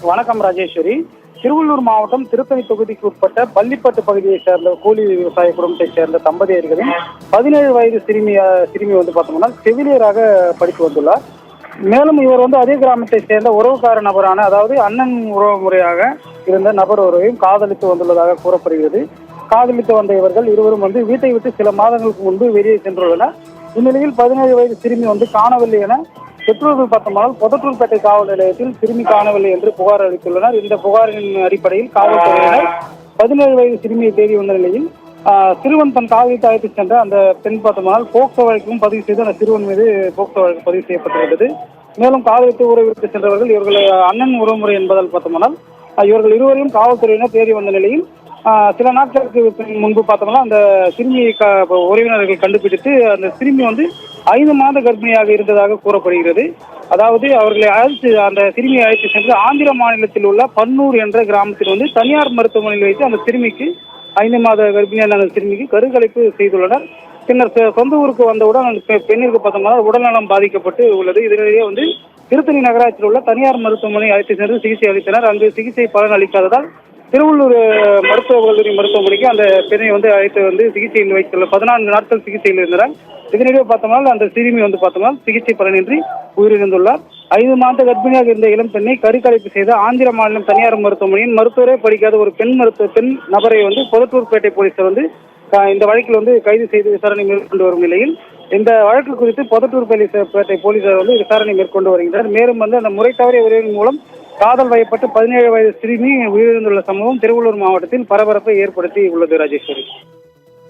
வணக்கம் ராஜேஸ்வரி. திருவள்ளூர் மாவட்டம் திருத்தணி தொகுதிக்கு உட்பட்ட பள்ளிப்பட்டு பகுதியைச் சேர்ந்த கூலி விவசாய குடும்பத்தைச் சேர்ந்த தம்பதியர்களின் 17 வயது சிறுமி பார்த்தோம்னா செவிலியராக படித்து வந்துள்ளார். மேலும் இவர் அதே கிராமத்தைச் சேர்ந்த உறவுக்கார நபரான, அதாவது அண்ணன் உறவு முறையாக இருந்த நபர் ஒருவரையும் காதலித்து வந்துள்ளதாக கூறப்படுகிறது. காதலித்து வந்த இவர்கள் இருவரும் வீட்டை விட்டு சில மாதங்களுக்கு முன்பு வெளியே சென்றுள்ளனர். இந்நிலையில் 17 வயது சிறுமி காணவில்லை என பெற்றோர்கள் பார்த்தோம்னால் பொதட்டூர்பேட்டை காவல் நிலையத்தில் சிறுமி காணவில்லை என்று புகார் அளித்துள்ளனர். இந்த புகாரின் அடிப்படையில் காவல்துறையினர் 17 வயது சிறுமியை தேடி வந்த நிலையில் சிறுவன் தன் காதலித்து அழைத்து சென்ற அந்த பெண் பார்த்தோம்னால் போக்சோ வழக்கும் பதிவு செய்து அந்த சிறுவன் மீது போக்சோ வழக்கு பதிவு செய்யப்பட்டுள்ளது. மேலும் காதலித்து உறவிற்கு சென்றவர்கள் இவர்கள் அண்ணன் உறவுமுறை என்பதால் பார்த்தோம்னால் இவர்கள் இருவரையும் காவல்துறையினர் தேடி வந்த நிலையில் சில நாட்களுக்கு முன்பு பார்த்தோம்னா அந்த சிறுமியை உறவினர்கள் கண்டுபிடித்து அந்த சிறுமி 5 மாத கர்ப்பிணியாக இருந்ததாக கூறப்படுகிறது. அதாவது அவர்களை அந்த சிறுமியை அழைத்து சென்று ஆந்திர மாநிலத்தில் உள்ள பன்னூர் என்ற கிராமத்தில் தனியார் மருத்துவமனையில் வைத்து அந்த சிறுமிக்கு 5 மாத கர்ப்பிணியான அந்த சிறுமிக்கு கருக்கலைப்பு செய்துள்ளனர். பின்னர் சொந்த ஊருக்கு வந்தவுடன் அந்த பெண்ணிற்கு பார்த்தோம்னா உடல்நலம் பாதிக்கப்பட்டு உள்ளது. இதனிடையே திருத்தணி நகராட்சியில் உள்ள தனியார் மருத்துவமனை அழைத்து சென்று சிகிச்சை அளித்தனர். அங்கு சிகிச்சை பலன் அளிக்காததால் திருவள்ளூர் மருத்துவக் கல்லூரி மருத்துவமனைக்கு அந்த பெண்ணை அழைத்து சிகிச்சையில் வைத்துள்ள 14 நாட்கள் சிகிச்சையில் இருந்தனர். இதனிடையே பார்த்தோம்னால் அந்த சிறுமி பார்த்தோம்னால் சிகிச்சை பலனின்றி உயிரிழந்துள்ளார். 5 மாத கர்ப்பிணியாக இருந்த இளம் பெண்ணை கருக்கலைப்பு செய்த ஆந்திர மாநிலம் தனியார் மருத்துவமனையின் மருத்துவரே படிக்காத ஒரு பெண் நபரை பொதட்டூர்பேட்டை போலீசார் இந்த வழக்கில் கைது செய்து விசாரணை மேற்கொண்டு வரும் நிலையில் இந்த வழக்கு குறித்து பொதட்டூர்பேட்டை போலீசார் விசாரணை மேற்கொண்டு வருகின்றனர். மேலும் அந்த முறை தவறிய உறவின் மூலம் காதல் வயப்பட்டு 17 வயது சிறுமி உயிரிழந்துள்ள சம்பவம் திருவள்ளூர் மாவட்டத்தில் பரபரப்பை ஏற்படுத்தி உள்ளது. ராஜேஸ்வரி.